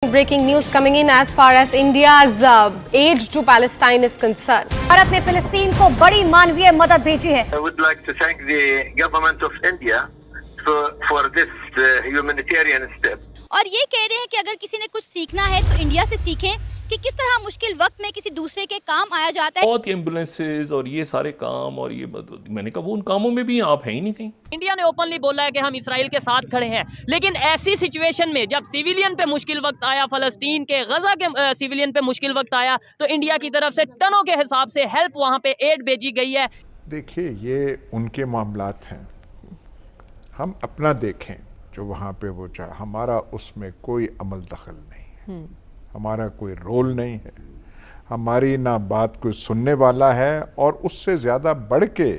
Breaking news coming in as far as India's aid to Palestine is concerned. Bharat ने फिलिस्तीन को बड़ी मानवीय मदद भेजी है। I would like to thank the government of India for this humanitarian step. और ये कह रहे हैं कि अगर किसी ने कुछ सीखना है तो इंडिया से सीखें कि किस तरह मुश्किल वक्त में किसी दूसरे के काम आया जाता है। बहुत एम्बुलेंसेज और ये सारे काम और ये मैंने कहा वो उन कामों में भी आप हैं ही नहीं कहीं। इंडिया ने ओपनली बोला है कि हम इसराइल के साथ खड़े हैं, लेकिन ऐसी सिचुएशन में जब सिविलियन पे मुश्किल वक्त आया, फलस्तीन के गजा के सिविलियन पे मुश्किल वक्त आया, तो इंडिया की तरफ से टनों के हिसाब से हेल्प वहाँ पे एड भेजी गई है। देखिए ये उनके मामलात हैं, हम अपना देखें जो वहाँ पे वो चाहे, हमारा उसमें कोई अमल दखल नहीं है, हमारा कोई रोल नहीं है, हमारी ना बात कोई सुनने वाला है, और उससे ज़्यादा बढ़ के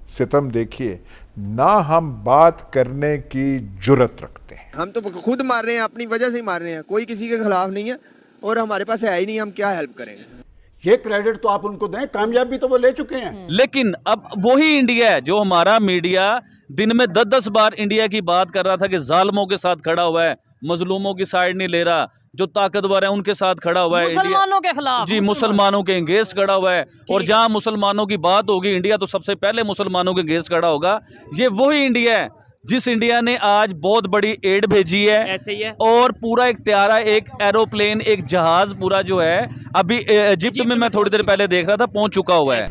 सितम देखिए ना हम बात करने की जुर्रत रखते हैं। हम तो खुद मार रहे हैं, अपनी वजह से ही मार रहे हैं, कोई किसी के खिलाफ नहीं है और हमारे पास है ही नहीं, हम क्या हेल्प करेंगे। ये क्रेडिट तो आप उनको दें, कामयाबी तो वो ले चुके हैं। लेकिन अब वही इंडिया है जो हमारा मीडिया दिन में 10-10 बार इंडिया की बात कर रहा था कि जालिमों के साथ खड़ा हुआ है, मजलूमों की साइड नहीं ले रहा, जो ताकतवर है उनके साथ खड़ा हुआ है, मुसलमानों के खिलाफ, जी मुसलमानों के अगेंस्ट खड़ा हुआ है। और जहां मुसलमानों की बात होगी इंडिया तो सबसे पहले मुसलमानों के अगेंस्ट खड़ा होगा। ये वही इंडिया है जिस इंडिया ने आज बहुत बड़ी एड भेजी है। ऐसे ही है। और पूरा एक त्यारा, एक एरोप्लेन, एक जहाज पूरा जो है अभी इजिप्ट में मैं थोड़ी देर पहले देख रहा था पहुंच चुका हुआ है।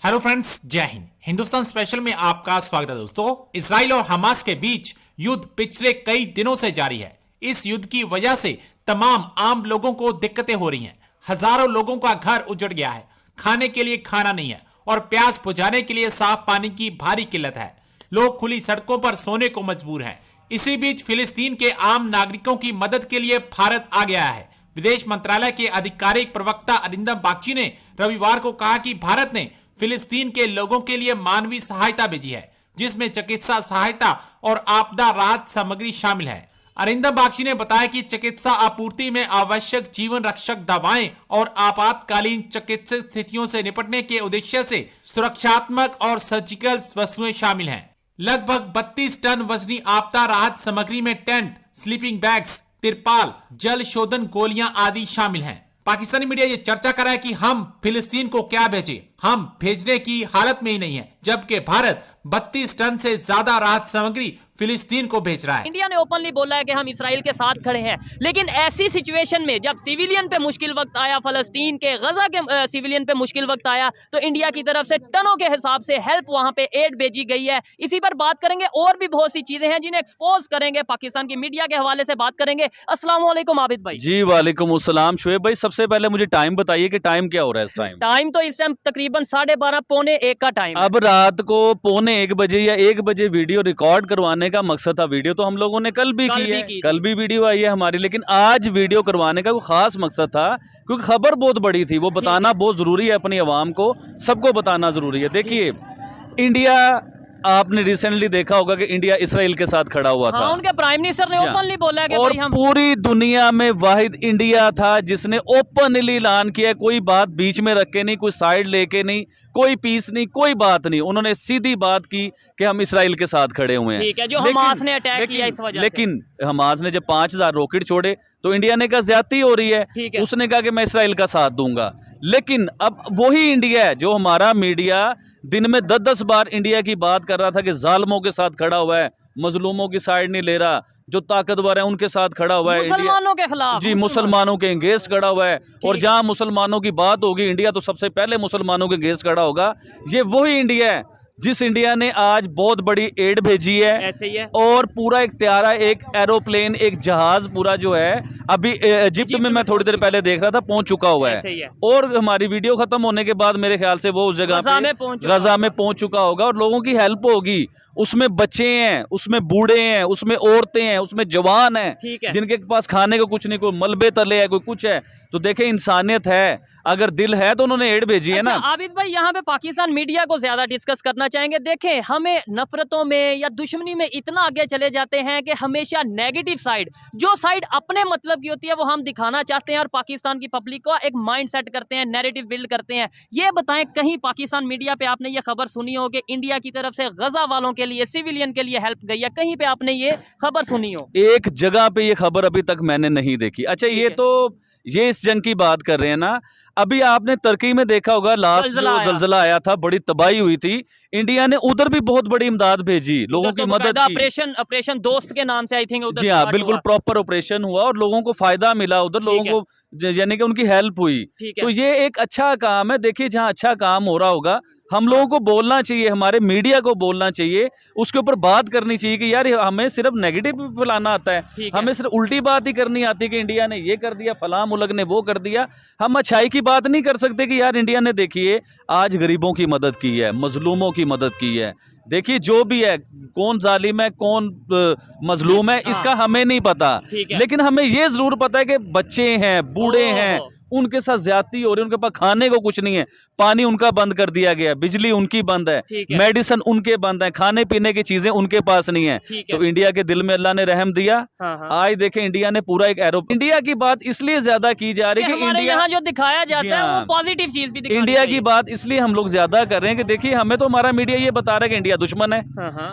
हेलो फ्रेंड्स, जय हिंद। हिंदुस्तान स्पेशल में आपका स्वागत है दोस्तों। इजराइल और हमास के बीच युद्ध पिछले कई दिनों से जारी है। इस युद्ध की वजह से तमाम आम लोगों को दिक्कतें हो रही हैं। हजारों लोगों का घर उजड़ गया है, खाने के लिए खाना नहीं है और प्यास बुझाने के लिए साफ पानी की भारी किल्लत है। लोग खुली सड़कों पर सोने को मजबूर हैं। इसी बीच फिलिस्तीन के आम नागरिकों की मदद के लिए भारत आ गया है। विदेश मंत्रालय के आधिकारिक प्रवक्ता अरिंदम बागची ने रविवार को कहा कि भारत ने फिलिस्तीन के लोगों के लिए मानवीय सहायता भेजी है, जिसमें चिकित्सा सहायता और आपदा राहत सामग्री शामिल है। अरिंदम बागची ने बताया कि चिकित्सा आपूर्ति में आवश्यक जीवन रक्षक दवाएं और आपातकालीन चिकित्सा स्थितियों से निपटने के उद्देश्य से सुरक्षात्मक और सर्जिकल वस्तुएं शामिल हैं। लगभग 32 टन वजनी आपदा राहत सामग्री में टेंट, स्लीपिंग बैग्स, तिरपाल, जल शोधन गोलियां आदि शामिल हैं। पाकिस्तानी मीडिया ये चर्चा कर रहा है कि हम फिलिस्तीन को क्या भेजें, हम भेजने की हालत में ही नहीं है, जबकि भारत 32 टन से ज्यादा राहत सामग्री फिलिस्तीन को भेज रहा है। इंडिया ने ओपनली बोला है कि हम इसराइल के साथ खड़े हैं, लेकिन ऐसी सिचुएशन में जब सिविलियन पे मुश्किल वक्त आया, फलस्तीन के गजा के सिविलियन पे मुश्किल वक्त आया, तो इंडिया की तरफ से टनों के हिसाब से हेल्प वहां पे एड भेजी गई है। इसी पर बात करेंगे, और भी बहुत सी चीजें हैं जिन्हें एक्सपोज करेंगे, पाकिस्तान की मीडिया के हवाले से बात करेंगे। अस्सलाम वालेकुम आबिद भाई। जी वालेकुम अस्सलाम शुएब भाई। सबसे पहले मुझे टाइम बताइए कि टाइम क्या हो रहा है इस टाइम? टाइम तो इस टाइम तकरीबन 12:30 पौने 1 का टाइम। अब रात को पौने 1 बजे या 1 बजे वीडियो रिकॉर्ड करवाने का मकसद था। वीडियो तो हम लोगों ने कल भी की है, कल भी वीडियो आई है हमारी, लेकिन आज वीडियो करवाने का कोई खास मकसद था क्योंकि खबर बहुत बड़ी थी, वो बताना बहुत जरूरी है, अपनी आवाम को सबको बताना जरूरी है। देखिए इंडिया, आपने रिसेंटली देखा होगा कि इंडिया इसराइल के साथ खड़ा हुआ था। उनके प्राइम मिनिस्टर ने ओपनली बोला कि और भाई हम पूरी दुनिया में वाहिद इंडिया था जिसने ओपनली ऐलान किया, कोई बात बीच में रख के नहीं, कोई साइड लेके नहीं, कोई पीस नहीं, कोई बात नहीं। उन्होंने सीधी बात की कि हम इसराइल के साथ खड़े हुए हैं। ठीक है, जो हमास ने अटैक किया इस वजह से। लेकिन हमास ने जब 5000 रॉकेट छोड़े तो इंडिया ने कहा ज्यादती हो रही है, उसने कहा कि मैं इसराइल का साथ दूंगा। लेकिन अब वही इंडिया है जो हमारा मीडिया दिन में 10-10 बार इंडिया की बात कर रहा था कि जालिमों के साथ खड़ा हुआ है, मजलूमों की साइड नहीं ले रहा, जो ताकतवर है उनके साथ खड़ा हुआ है, मुसलमानों के खिलाफ, जी मुसलमानों के अगेंस्ट खड़ा हुआ है। और जहां मुसलमानों की बात होगी इंडिया तो सबसे पहले मुसलमानों के अगेंस्ट खड़ा होगा। ये वही इंडिया है जिस इंडिया ने आज बहुत बड़ी एड भेजी है। ऐसे ही है। और पूरा एक त्यारा, एक एरोप्लेन, एक जहाज पूरा जो है अभी इजिप्ट में मैं थोड़ी देर पहले देख रहा था पहुंच चुका हुआ है। और हमारी वीडियो खत्म होने के बाद मेरे ख्याल से वो उस जगह गजा में पहुंच चुका होगा और लोगों की हेल्प होगी। उसमें बच्चे हैं, उसमें बूढ़े हैं, उसमें औरतें हैं, उसमें जवान हैं, जिनके पास खाने को कुछ नहीं, कोई मलबे तले है, कोई कुछ है। तो देखें इंसानियत है, अगर दिल है तो उन्होंने एड भेजी है ना। आबिद भाई, यहाँ पे पाकिस्तान मीडिया को ज्यादा डिस्कस करना जानना चाहेंगे। देखें, हमें नफरतों में या दुश्मनी में इतना आगे चले जाते हैं कि हमेशा नेगेटिव साइड, जो साइड अपने मतलब की होती है, वो हम दिखाना चाहते हैं और पाकिस्तान की पब्लिक को एक माइंड सेट करते हैं, नैरेटिव बिल्ड करते हैं। ये बताएं, कहीं पाकिस्तान मीडिया पे आपने ये खबर सुनी हो कि इंडिया की तरफ से गजा वालों के लिए, सिविलियन के लिए हेल्प गई है? कहीं पे आपने ये खबर सुनी हो? एक जगह पे ये खबर अभी तक मैंने नहीं देखी। अच्छा, ये इस जंग की बात कर रहे हैं ना। अभी आपने तुर्की में देखा होगा, लास्ट जो जलजला आया था, बड़ी तबाही हुई थी। इंडिया ने उधर भी बहुत बड़ी इमदाद भेजी, लोगों की मदद की। ऑपरेशन दोस्त के नाम से आई थिंक उधर। जी हाँ, बिल्कुल प्रॉपर ऑपरेशन हुआ और लोगों को फायदा मिला उधर, लोगों को यानी कि उनकी हेल्प हुई। तो ये एक अच्छा काम है। देखिए, जहाँ अच्छा काम हो रहा होगा, हम लोगों को बोलना चाहिए, हमारे मीडिया को बोलना चाहिए, उसके ऊपर बात करनी चाहिए कि यार हमें सिर्फ नेगेटिव फैलाना आता है, हमें सिर्फ उल्टी बात ही करनी आती है कि इंडिया ने ये कर दिया, फलां मुल्क ने वो कर दिया। हम अच्छाई की बात नहीं कर सकते कि यार इंडिया ने देखिए आज गरीबों की मदद की है, मजलूमों की मदद की है। देखिए, जो भी है, कौन जालिम है, कौन मजलूम है, इसका हमें नहीं पता, लेकिन हमें ये जरूर पता है कि बच्चे हैं, बूढ़े हैं, उनके साथ ज्यादती हो रही है, उनके पास खाने को कुछ नहीं है, पानी उनका बंद कर दिया गया, बिजली उनकी बंद है, मेडिसिन उनके बंद है, खाने पीने की चीजें उनके पास नहीं है। तो इंडिया के दिल में अल्लाह ने रहम दिया। आज देखें, इंडिया ने पूरा एक इंडिया की बात इसलिए ज्यादा की जा रही है कि इंडिया यहाँ जो दिखाया जाता है वो पॉजिटिव चीज भी दिखानी इंडिया की बात इसलिए हम लोग ज्यादा कर रहे हैं कि देखिए, हमें तो हमारा मीडिया ये बता रहा है कि इंडिया दुश्मन है,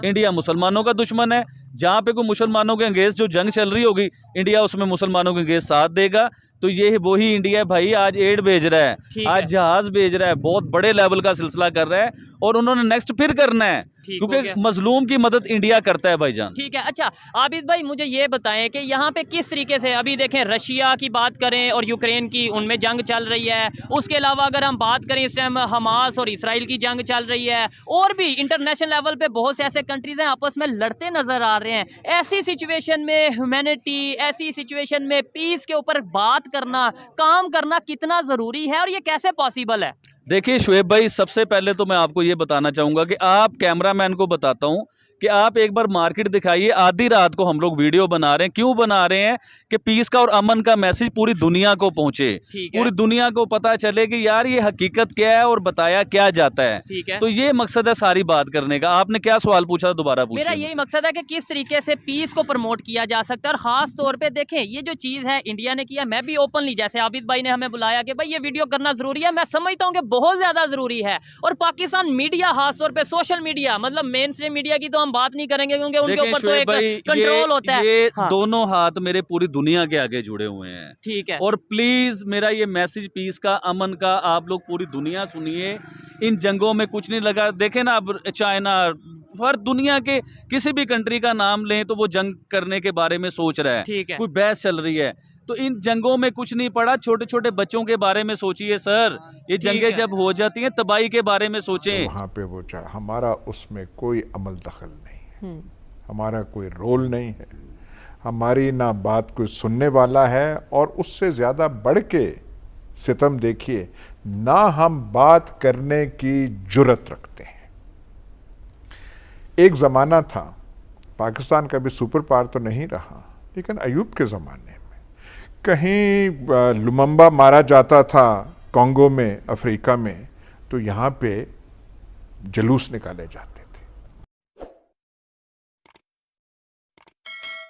इंडिया मुसलमानों का दुश्मन है। जहाँ पे कोई मुसलमानों के अंगेंस्ट जो जंग चल रही होगी, इंडिया उसमें मुसलमानों के अंगेंस्ट साथ देगा। तो ये वही इंडिया भाई आज एड भेज रहा है, आज जहाज भेज रहा है, बहुत बड़े लेवल का सिलसिला कर रहा है और उन्होंने नेक्स्ट फिर करना है, क्योंकि मजलूम की मदद इंडिया करता है भाईजान। ठीक है। अच्छा आबिद भाई, मुझे ये बताएं कि यहाँ पे किस तरीके से, अभी देखें रशिया की बात करें और यूक्रेन की, उनमें जंग चल रही है। उसके अलावा अगर हम बात करें, इस टाइम हमास और इसराइल की जंग चल रही है, और भी इंटरनेशनल लेवल पे बहुत से ऐसे कंट्रीज हैं आपस में लड़ते नजर आ रहे हैं। ऐसी सिचुएशन में ह्यूमैनिटी, ऐसी सिचुएशन में पीस के ऊपर बात करना, काम करना कितना जरूरी है और ये कैसे पॉसिबल है? देखिए शुएब भाई, सबसे पहले तो मैं आपको ये बताना चाहूंगा कि आप कैमरामैन को बताता हूं कि आप एक बार मार्केट दिखाइए। आधी रात को हम लोग वीडियो बना रहे हैं, क्यों बना रहे हैं कि पीस का और अमन का मैसेज पूरी दुनिया को पहुंचे, पूरी दुनिया को पता चले कि यार ये हकीकत क्या है और बताया क्या जाता है। तो ये मकसद है सारी बात करने का। आपने क्या सवाल पूछा, दोबारा पूछिए। मेरा यही मकसद है कि किस तरीके से पीस को प्रमोट किया जा सकता है, और खास तौर पे देखें ये जो चीज है इंडिया ने किया, मैं भी ओपनली, जैसे आबिद भाई ने हमें बुलाया कि भाई ये वीडियो करना जरूरी है, मैं समझता हूँ कि बहुत ज्यादा जरूरी है। और पाकिस्तान मीडिया, खास तौर पे सोशल मीडिया, मतलब मेन स्ट्रीम मीडिया की तो हम बात नहीं करेंगे क्योंकि उनके ऊपर तो एक कंट्रोल होता है। ये दोनों हाथ मेरे पूरी दुनिया के आगे जुड़े हुए हैं। ठीक है। और प्लीज मेरा ये मैसेज पीस का, अमन का, आप लोग पूरी दुनिया सुनिए। इन जंगों में कुछ नहीं लगा। देखें ना, अब चाइना, हर दुनिया के किसी भी कंट्री का नाम लें तो वो जंग करने के बारे में सोच रहा है, कोई बहस चल रही है। तो इन जंगों में कुछ नहीं पड़ा। छोटे छोटे बच्चों के बारे में सोचिए सर, ये जंगें जब हो जाती हैं तबाही के बारे में सोचें। वहाँ पे वो हमारा उसमें कोई अमल दखल नहीं है, हमारा कोई रोल नहीं है, हमारी ना बात कोई सुनने वाला है। और उससे ज़्यादा बढ़ के सितम देखिए, ना हम बात करने की जुर्रत रखते हैं। एक ज़माना था, पाकिस्तान का भी सुपर पावर तो नहीं रहा, लेकिन अयूब के ज़माने में कहीं लुमम्बा मारा जाता था कॉन्गो में, अफ्रीका में, तो यहाँ पे जुलूस निकाले जाते